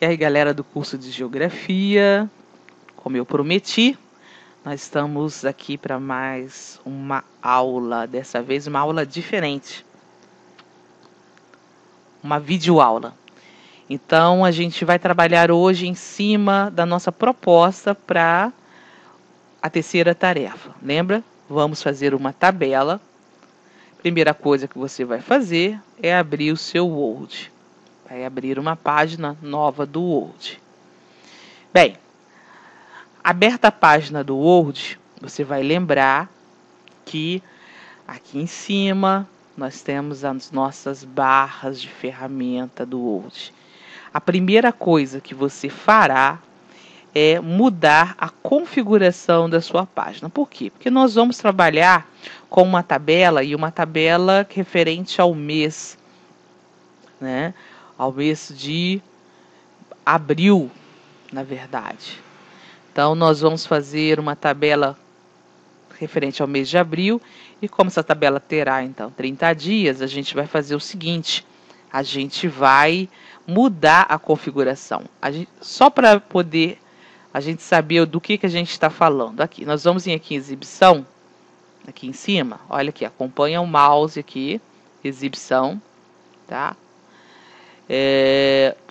E aí, galera do curso de Geografia, como eu prometi, nós estamos aqui para mais uma aula, dessa vez uma aula diferente, uma videoaula. Então, a gente vai trabalhar hoje em cima da nossa proposta para a terceira tarefa. Lembra? Vamos fazer uma tabela. Primeira coisa que você vai fazer é abrir o seu Word. Vai abrir uma página nova do Word. Bem, aberta a página do Word, você vai lembrar que aqui em cima nós temos as nossas barras de ferramenta do Word. A primeira coisa que você fará é mudar a configuração da sua página. Por quê? Porque nós vamos trabalhar com uma tabela e uma tabela referente ao mês, né? Ao mês de abril, na verdade. Então, nós vamos fazer uma tabela referente ao mês de abril, e como essa tabela terá, então, 30 dias, a gente vai fazer o seguinte, a gente vai mudar a configuração. Só para poder a gente saber do que a gente está falando aqui. Nós vamos vir aqui em exibição, aqui em cima, olha aqui, acompanha o mouse aqui, exibição, tá?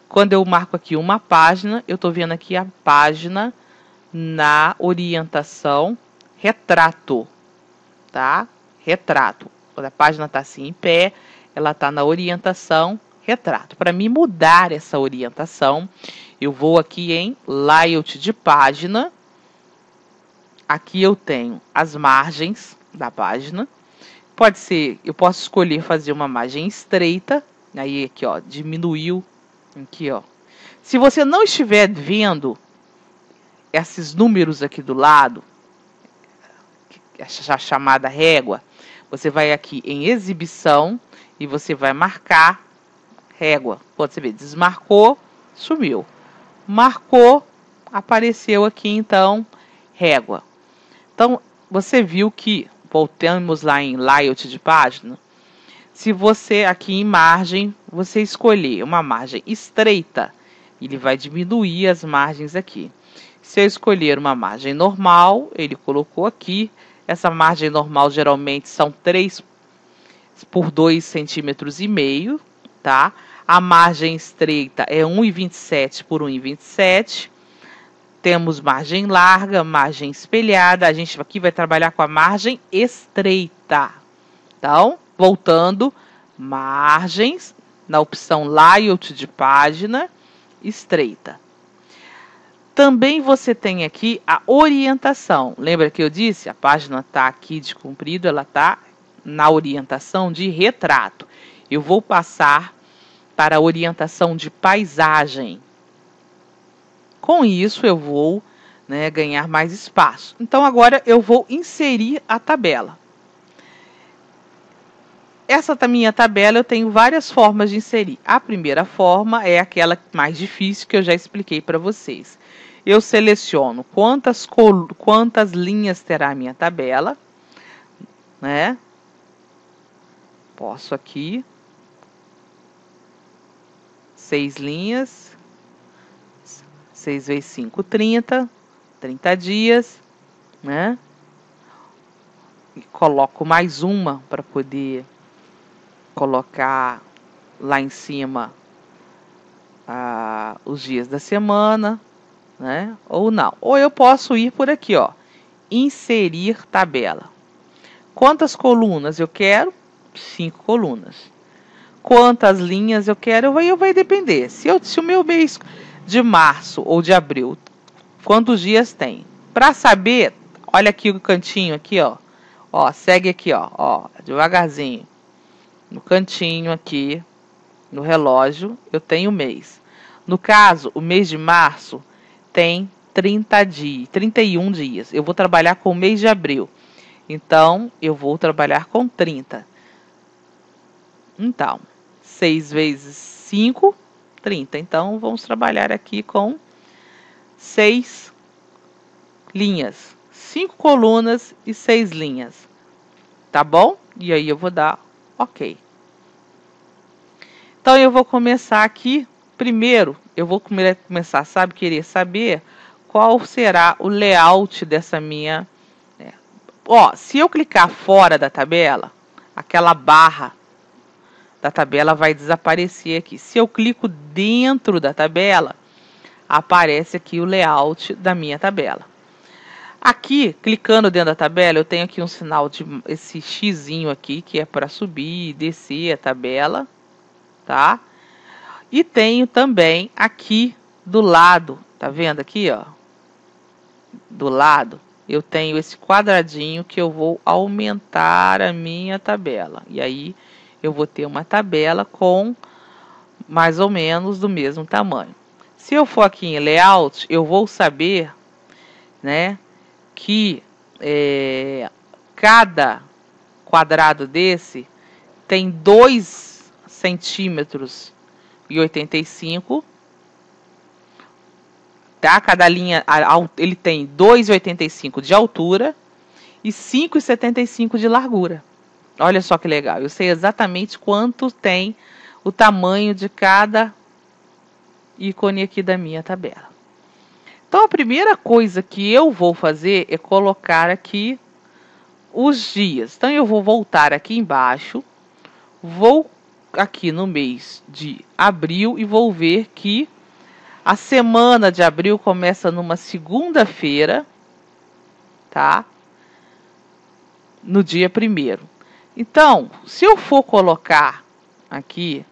Quando eu marco aqui uma página, eu estou vendo aqui a página na orientação retrato, tá? Retrato. Quando a página está assim em pé, ela está na orientação retrato. Para mim mudar essa orientação, eu vou aqui em layout de página. Aqui eu tenho as margens da página. Pode ser, eu posso escolher fazer uma margem estreita. Aí aqui, ó, diminuiu. Aqui, ó. Se você não estiver vendo esses números aqui do lado, a chamada régua, você vai aqui em exibição e você vai marcar régua. Pode ver, desmarcou, sumiu. Marcou, apareceu aqui então régua. Então, você viu que, voltamos lá em layout de página, se você aqui em margem, você escolher uma margem estreita, ele vai diminuir as margens aqui. Se eu escolher uma margem normal, ele colocou aqui, essa margem normal geralmente são 3 por 2,5 cm, tá? A margem estreita é 1,27 por 1,27. Temos margem larga, margem espelhada. A gente aqui vai trabalhar com a margem estreita. Então, voltando, margens, na opção layout de página, estreita. Também você tem aqui a orientação. Lembra que eu disse? A página está aqui de comprido, ela está na orientação de retrato. Eu vou passar para a orientação de paisagem. Com isso, eu vou, né, ganhar mais espaço. Então, agora eu vou inserir a tabela. Essa minha tabela eu tenho várias formas de inserir. A primeira forma é aquela mais difícil que eu já expliquei para vocês. Eu seleciono quantas linhas terá a minha tabela, né? Posso aqui, 6 linhas, 6 vezes 5, 30 dias, né? E coloco mais uma para poder colocar lá em cima os dias da semana, né? Ou não. Ou eu posso ir por aqui, ó, inserir tabela. Quantas colunas eu quero? 5 colunas. Quantas linhas eu quero? Vai depender. Se o meu mês de março ou de abril, quantos dias tem? Para saber, olha aqui o cantinho aqui, ó. Ó, segue aqui, ó, devagarzinho. No cantinho aqui, no relógio, eu tenho o mês. No caso, o mês de março tem 31 dias. Eu vou trabalhar com o mês de abril. Então, eu vou trabalhar com 30. Então, 6 vezes 5, 30. Então, vamos trabalhar aqui com 6 linhas. 5 colunas e 6 linhas. Tá bom? E aí eu vou dar OK. Então, eu vou começar aqui primeiro eu vou começar, querer saber qual será o layout dessa minha... Ó, se eu clicar fora da tabela, aquela barra da tabela vai desaparecer aqui. Se eu clico dentro da tabela, aparece aqui o layout da minha tabela. Aqui, clicando dentro da tabela, eu tenho aqui um sinal de esse xizinho aqui, que é para subir e descer a tabela, tá? E tenho também aqui do lado, tá vendo aqui, ó? Do lado, eu tenho esse quadradinho que eu vou aumentar a minha tabela. E aí, eu vou ter uma tabela com mais ou menos do mesmo tamanho. Se eu for aqui em Layout, eu vou saber, né, que cada quadrado desse tem 2 centímetros e 85, tá? Cada linha, ele tem 2,85 de altura e 5,75 de largura. Olha só que legal, eu sei exatamente quanto tem o tamanho de cada ícone aqui da minha tabela. Então, a primeira coisa que eu vou fazer é colocar aqui os dias. Então, eu vou voltar aqui embaixo, vou aqui no mês de abril e vou ver que a semana de abril começa numa segunda-feira, tá? No dia 1º. Então, se eu for colocar aqui,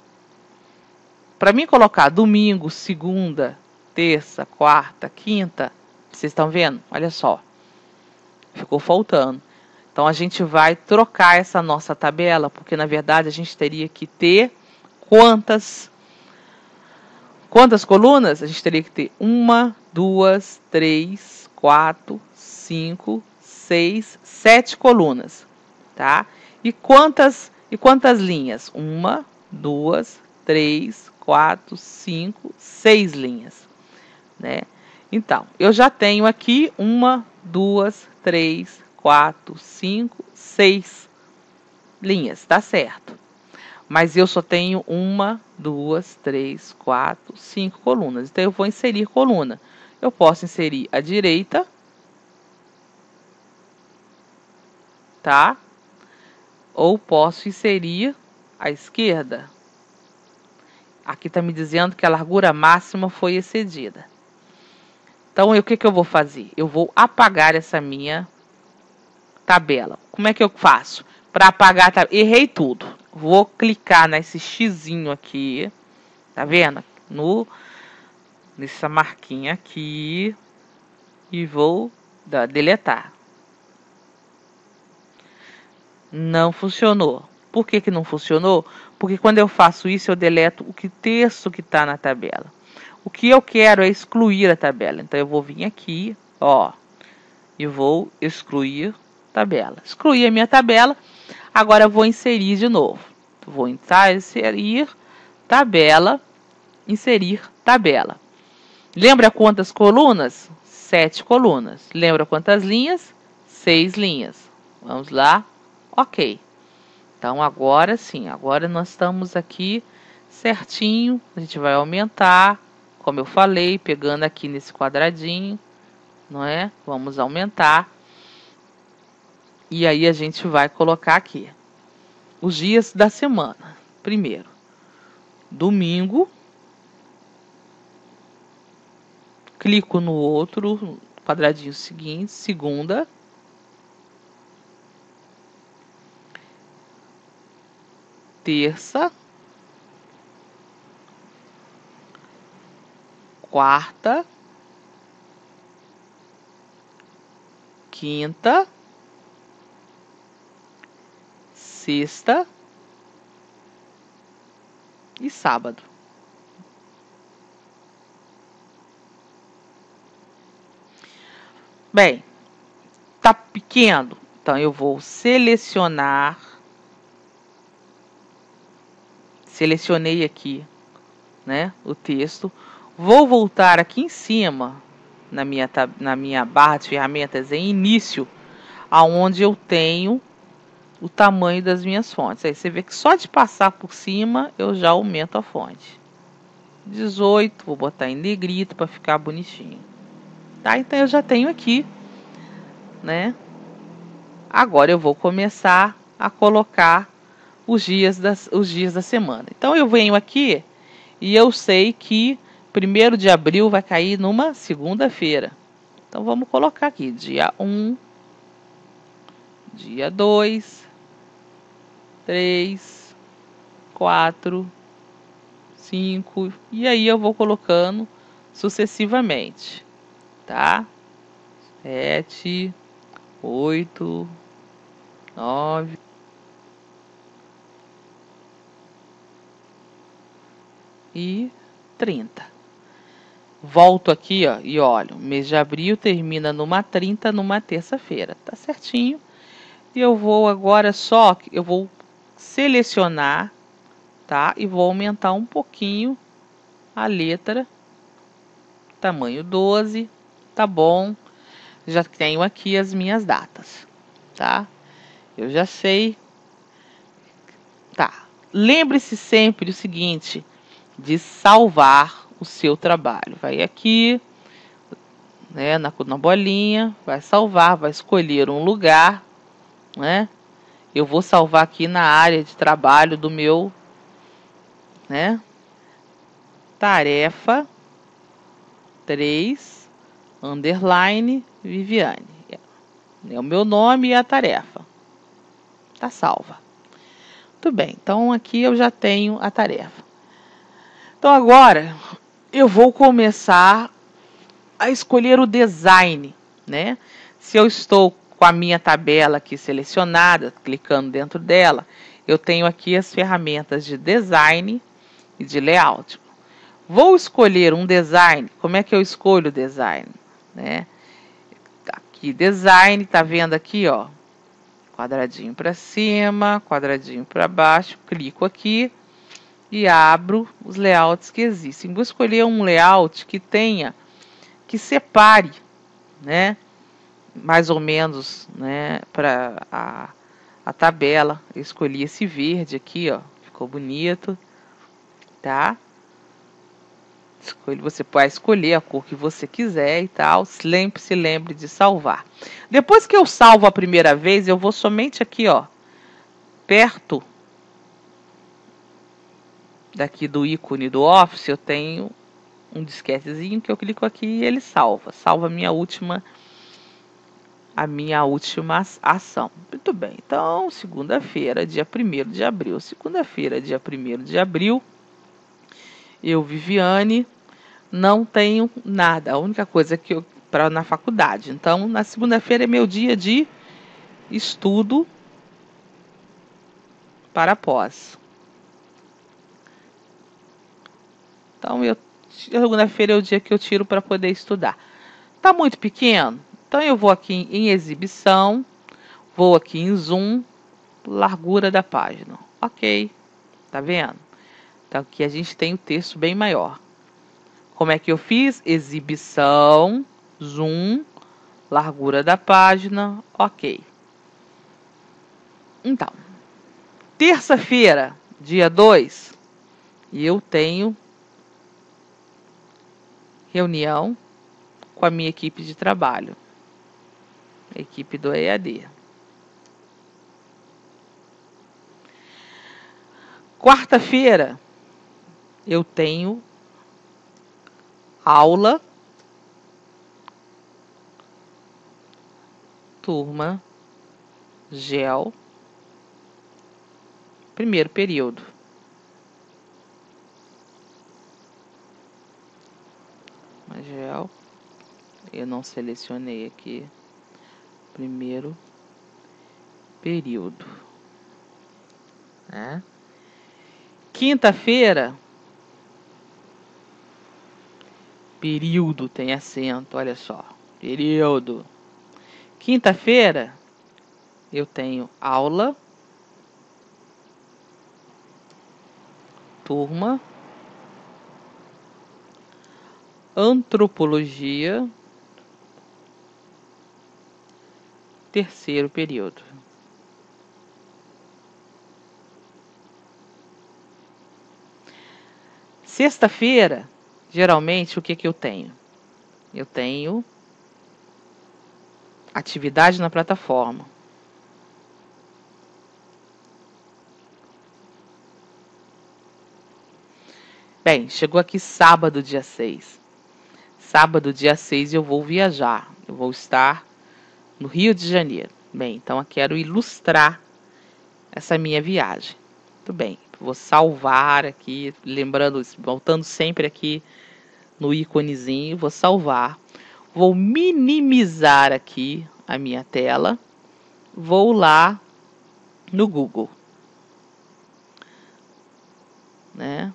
para mim colocar domingo, segunda, terça, quarta, quinta, vocês estão vendo? Olha só, ficou faltando. Então, a gente vai trocar essa nossa tabela, porque, na verdade, a gente teria que ter quantas colunas? A gente teria que ter 1, 2, 3, 4, 5, 6, 7 colunas, tá? E quantas linhas? 1, 2, 3, 4, 5, 6 linhas, né? Então, eu já tenho aqui 1, 2, 3, 4, 5, 6 linhas, tá certo. Mas eu só tenho 1, 2, 3, 4, 5 colunas. Então, eu vou inserir coluna. Eu posso inserir a direita, tá? Ou posso inserir a esquerda. Aqui está me dizendo que a largura máxima foi excedida. Então, o que eu vou fazer? Eu vou apagar essa minha tabela. Como é que eu faço? Para apagar a tabela, errei tudo. Vou clicar nesse xizinho aqui, tá vendo? Nessa marquinha aqui e vou deletar. Não funcionou. Por que não funcionou? Porque quando eu faço isso, eu deleto o texto que está na tabela. O que eu quero é excluir a tabela. Então, eu vou vir aqui, ó, e vou excluir tabela. Excluir a minha tabela. Agora, eu vou inserir de novo. Vou inserir tabela, inserir tabela. Lembra quantas colunas? 7 colunas. Lembra quantas linhas? 6 linhas. Vamos lá. Ok. Então, agora sim. Agora nós estamos aqui certinho. A gente vai aumentar, como eu falei, pegando aqui nesse quadradinho, não é? Vamos aumentar. E aí, a gente vai colocar aqui os dias da semana. Primeiro, domingo. Clico no outro quadradinho seguinte, segunda. Terça. Quarta. Quinta. Sexta e sábado. Bem, tá pequeno, então eu vou selecionar. Selecionei aqui, né, o texto. Vou voltar aqui em cima na minha barra de ferramentas em início, aonde eu tenho o tamanho das minhas fontes. Aí você vê que só de passar por cima eu já aumento a fonte. 18, vou botar em negrito para ficar bonitinho. Tá? Então eu já tenho aqui, né? Agora eu vou começar a colocar os dias da semana. Então eu venho aqui e eu sei que 1º de abril vai cair numa segunda-feira. Então vamos colocar aqui dia 1, dia 2, 3, 4, 5, e aí eu vou colocando sucessivamente, tá? 7, 8, 9 e 30. Volto aqui, ó, e olho, o mês de abril termina numa 30, numa terça-feira, tá certinho? E eu vou agora eu vou selecionar, tá? E vou aumentar um pouquinho a letra, tamanho 12, tá bom? Já tenho aqui as minhas datas, tá? Eu já sei. Tá. Lembre-se sempre o seguinte, de salvar o seu trabalho. Vai aqui, né, na bolinha, vai salvar, vai escolher um lugar, né? Eu vou salvar aqui na área de trabalho do meu, né? Tarefa 3, underline, Viviane. É o meu nome e a tarefa. Tá salva. Muito bem, então aqui eu já tenho a tarefa. Então agora eu vou começar a escolher o design, né? Se eu estou com a minha tabela aqui selecionada, clicando dentro dela, eu tenho aqui as ferramentas de design e de layout. Vou escolher um design. Como é que eu escolho o design, né? Aqui design, tá vendo aqui, ó? Quadradinho para cima, quadradinho para baixo, clico aqui e abro os layouts que existem. Vou escolher um layout que separe, né, mais ou menos, né, para a tabela. Eu escolhi esse verde aqui, ó, ficou bonito, tá? Você pode escolher a cor que você quiser e tal. Se lembre de salvar. Depois que eu salvo a primeira vez, eu vou somente aqui, ó, perto daqui do ícone do Office, eu tenho um disquetezinho que eu clico aqui e ele salva. Salva a minha última ação. Muito bem, então, segunda-feira, dia 1º de abril. Segunda-feira, dia 1º de abril, eu, Viviane, não tenho nada. A única coisa que eu para na faculdade. Então, na segunda-feira é meu dia de estudo para pós. Então, segunda-feira é o dia que eu tiro para poder estudar. Tá muito pequeno? Então, eu vou aqui em exibição, vou aqui em zoom, largura da página. Ok, tá vendo? Então, aqui a gente tem o texto bem maior. Como é que eu fiz? Exibição, zoom, largura da página, ok. Então, terça-feira, dia 2, eu tenho reunião com a minha equipe de trabalho, a equipe do EAD. Quarta-feira, eu tenho aula, turma, GEL, primeiro período. GEL, eu não selecionei aqui, primeiro período, né? Quinta-feira, período tem acento, olha só, período. Quinta-feira, eu tenho aula, turma, antropologia, terceiro período. Sexta-feira, geralmente, o que eu tenho? Eu tenho atividade na plataforma. Bem, chegou aqui sábado, dia 6. Sábado, dia 6, eu vou viajar. Eu vou estar no Rio de Janeiro. Bem, então eu quero ilustrar essa minha viagem. Muito bem, vou salvar aqui, lembrando, voltando sempre aqui no íconezinho, vou salvar. Vou minimizar aqui a minha tela. Vou lá no Google. Né?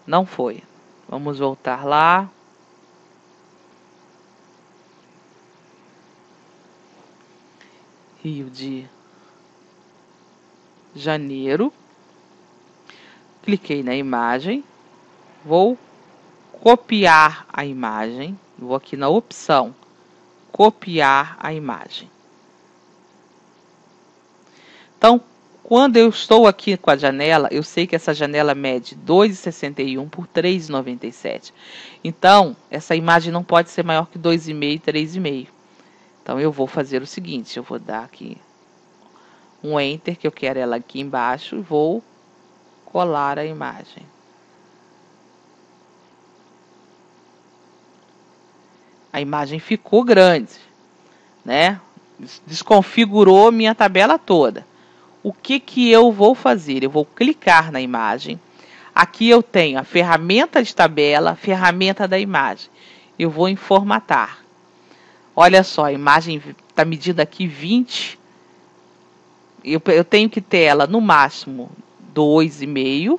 Não foi. Vamos voltar lá. Rio de Janeiro. Cliquei na imagem. Vou copiar a imagem. Vou aqui na opção copiar a imagem. Então, quando eu estou aqui com a janela, eu sei que essa janela mede 2,61 por 3,97. Então, essa imagem não pode ser maior que 2,5, 3,5. Então, eu vou fazer o seguinte, eu vou dar aqui um Enter, que eu quero ela aqui embaixo, e vou colar a imagem. A imagem ficou grande, né? Desconfigurou minha tabela toda. O que eu vou fazer? Eu vou clicar na imagem. Aqui eu tenho a ferramenta de tabela, a ferramenta da imagem. Eu vou em formatar. Olha só, a imagem está medida aqui 20. Eu tenho que ter ela no máximo 2,5.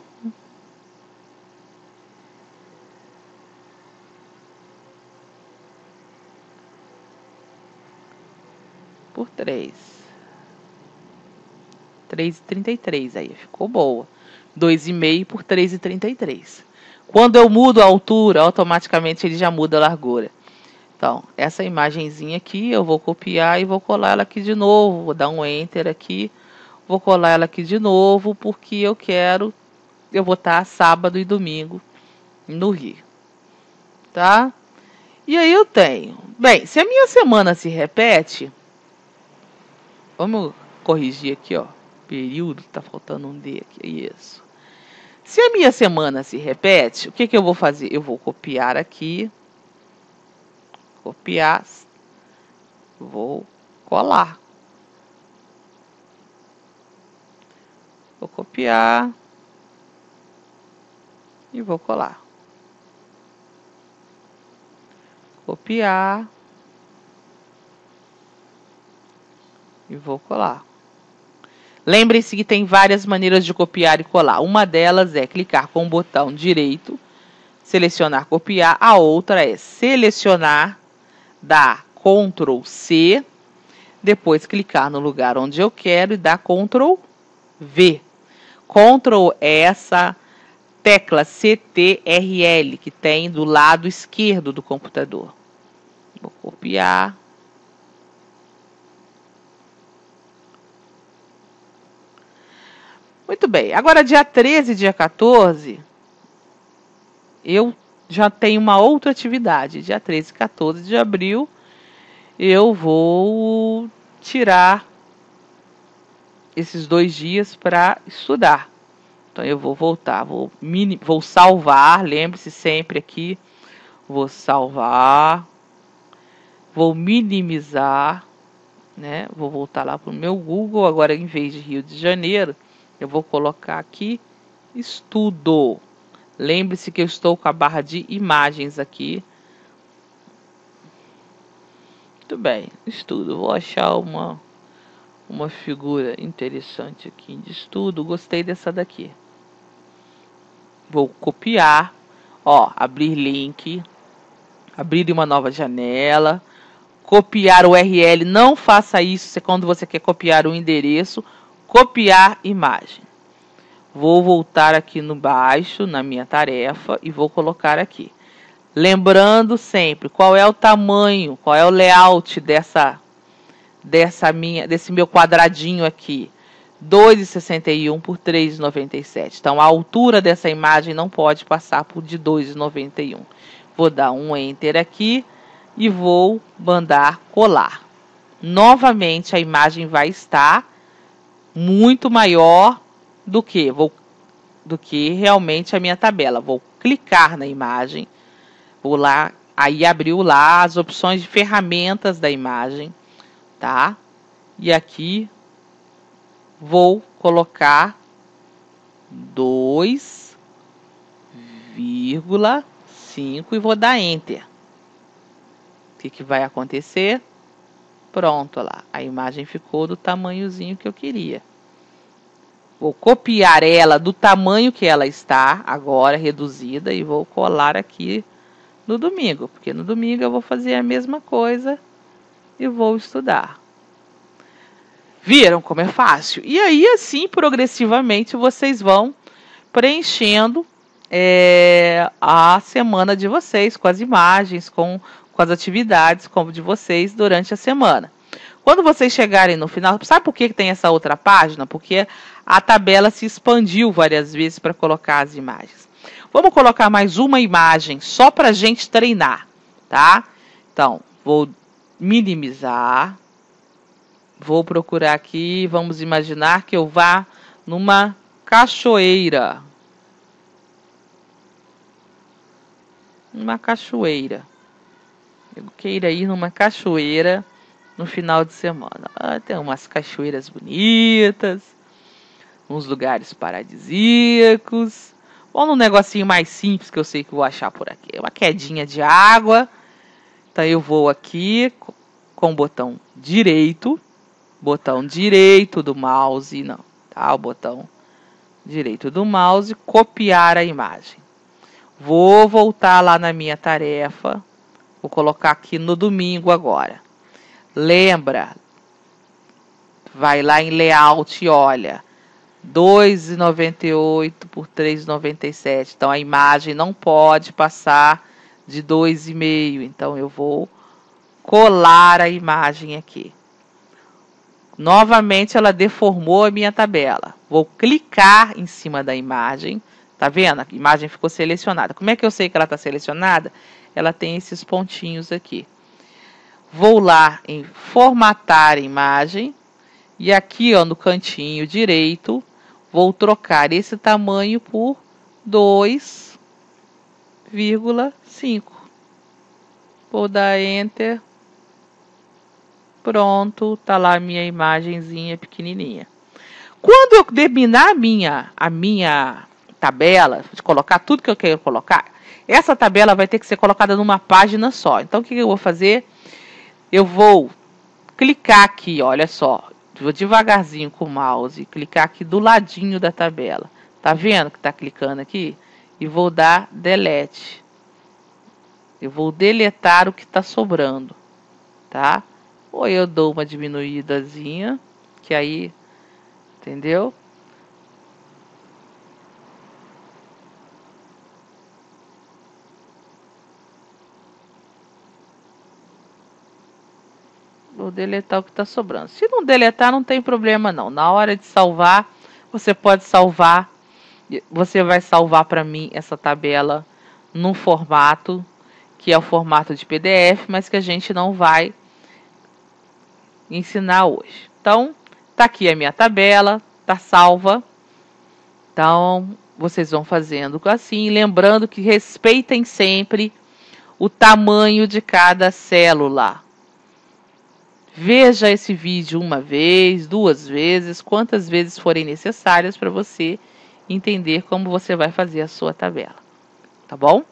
Por 3. 3,33 aí, ficou boa. 2,5 por 3,33. Quando eu mudo a altura, automaticamente ele já muda a largura. Então, essa imagenzinha aqui, eu vou copiar e vou colar ela aqui de novo. Vou dar um Enter aqui. Vou colar ela aqui de novo, porque eu vou estar sábado e domingo no Rio. Tá? E aí eu tenho. Bem, se a minha semana se repete, vamos corrigir aqui, ó. Período, tá faltando um D aqui, isso. Se a minha semana se repete, o que eu vou fazer? Eu vou copiar aqui. Copiar. Vou colar. Vou copiar. E vou colar. Copiar. E vou colar. Lembre-se que tem várias maneiras de copiar e colar. Uma delas é clicar com o botão direito, selecionar copiar. A outra é selecionar, dar Ctrl C, depois clicar no lugar onde eu quero e dar Ctrl V. Ctrl é essa tecla CTRL que tem do lado esquerdo do computador. Vou copiar. Muito bem, agora dia 13 e dia 14, eu já tenho uma outra atividade. Dia 13 e 14 de abril, eu vou tirar esses 2 dias para estudar. Então, eu vou voltar, vou salvar, lembre-se sempre aqui, vou salvar, vou minimizar, né? Vou voltar lá para o meu Google, agora em vez de Rio de Janeiro, eu vou colocar aqui estudo. Lembre-se que eu estou com a barra de imagens aqui. Muito bem, estudo. Vou achar uma figura interessante aqui de estudo. Gostei dessa daqui. Vou copiar. Ó, abrir link. Abrir uma nova janela. Copiar o URL. Não faça isso quando você quer copiar o endereço. Copiar imagem. Vou voltar aqui no baixo, na minha tarefa, e vou colocar aqui. Lembrando sempre, qual é o tamanho, qual é o layout desse meu quadradinho aqui. 2,61 por 3,97. Então, a altura dessa imagem não pode passar por de 2,91. Vou dar um Enter aqui e vou mandar colar. Novamente, a imagem vai estar muito maior do que realmente a minha tabela. Vou clicar na imagem, vou lá, aí abriu lá as opções de ferramentas da imagem, tá? E aqui vou colocar 2,5 e vou dar Enter. O que vai acontecer? Pronto, lá, a imagem ficou do tamanhozinho que eu queria. Vou copiar ela do tamanho que ela está, agora reduzida, e vou colar aqui no domingo, porque no domingo eu vou fazer a mesma coisa e vou estudar. Viram como é fácil? E aí, assim, progressivamente, vocês vão preenchendo a semana de vocês, com as imagens, com as atividades como de vocês durante a semana. Quando vocês chegarem no final, sabe por que tem essa outra página? Porque a tabela se expandiu várias vezes para colocar as imagens. Vamos colocar mais uma imagem só para a gente treinar, tá? Então, vou minimizar. Vou procurar aqui, vamos imaginar que eu vá numa cachoeira. Uma cachoeira. Eu queira ir numa cachoeira no final de semana. Tem umas cachoeiras bonitas, uns lugares paradisíacos. Ou num negocinho mais simples que eu sei que vou achar por aqui. Uma quedinha de água. Então eu vou aqui com o botão direito do mouse, não, tá? O botão direito do mouse, copiar a imagem. Vou voltar lá na minha tarefa, vou colocar aqui no domingo agora. Lembra, vai lá em Layout e olha, 2,98 por 3,97. Então, a imagem não pode passar de 2,5. Então, eu vou colar a imagem aqui. Novamente, ela deformou a minha tabela. Vou clicar em cima da imagem. Tá vendo? A imagem ficou selecionada. Como é que eu sei que ela está selecionada? Ela tem esses pontinhos aqui. Vou lá em formatar a imagem. E aqui, ó, no cantinho direito, vou trocar esse tamanho por 2,5. Vou dar Enter. Pronto, tá lá a minha imagenzinha pequenininha. Quando eu terminar a minha tabela, de colocar tudo que eu quero colocar, essa tabela vai ter que ser colocada numa página só. Então, o que eu vou fazer? Eu vou clicar aqui, olha só. Vou devagarzinho com o mouse e clicar aqui do ladinho da tabela. Tá vendo que tá clicando aqui? E vou dar Delete. Eu vou deletar o que tá sobrando, tá? Ou eu dou uma diminuídazinha, que aí, entendeu? Vou deletar o que está sobrando. Se não deletar, não tem problema não. Na hora de salvar, você pode salvar. Você vai salvar para mim essa tabela num formato, que é o formato de PDF, mas que a gente não vai ensinar hoje. Então, tá aqui a minha tabela, tá salva. Então, vocês vão fazendo assim, lembrando que respeitem sempre o tamanho de cada célula. Veja esse vídeo uma vez, 2 vezes, quantas vezes forem necessárias para você entender como você vai fazer a sua tabela. Tá bom?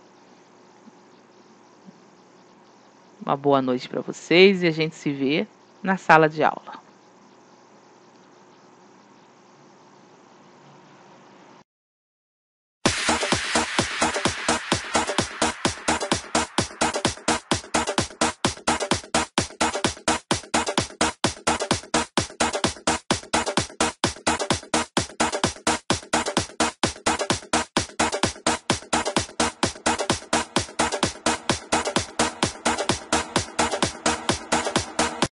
Uma boa noite para vocês e a gente se vê na sala de aula.